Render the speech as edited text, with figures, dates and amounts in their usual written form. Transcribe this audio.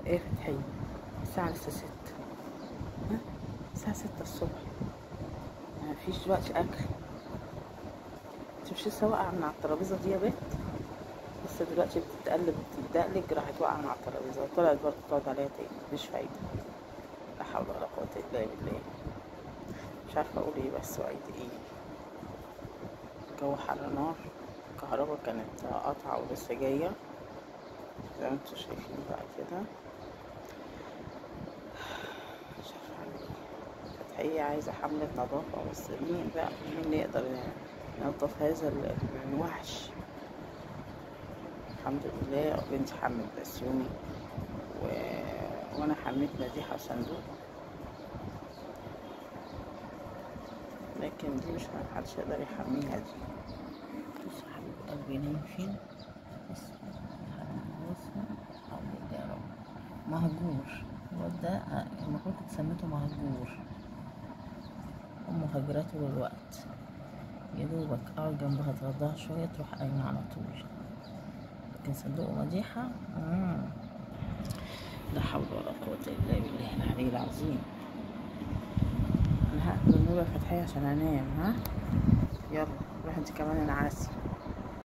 ايه فتحية؟ الساعة لسه 6. ها؟ الساعة 6 الصبح، مفيش دلوقتي أكل. انت مش لسه واقعة من على الترابيزة دي يا بنت؟ لسه دلوقتي بتتقلب بتدقلج، راحت واقعة من على الترابيزة وطلعت برضه تقعد عليها تاني، مفيش فايدة. لا حول ولا قوة إلا بالله. مش عارفة أقول ايه بس وأعيد ايه. الجو حر نار. الكهربا كانت قاطعة ولسه جاية زي ما انتوا شايفين بقى كده. مش عارفة أعمل ايه. فتحية عايزة حملة نظافة، بس مين بقى، مين اللي يقدر ينظف هذا الوحش؟ الحمد لله بنتي حملت بسيوني و... وانا حملت مديحة وصندوق، لكن دي مش محدش يقدر يحميها دي. بصوا حبيب قلبي نايم فين، بصوا حول الله يا رب. مهجور هو ده، المفروض كنت سميته مهجور. مهاجرة طول الوقت، يا دوبك اقعد جنبها اتغداها شوية تروح قايمة على طول. لكن صندوق مديحة لا حول ولا قوة إلا بالله العلي العظيم. أنا هقفل النور يا فتحية عشان أنام. ها يلا روحي انت كمان انعاسي.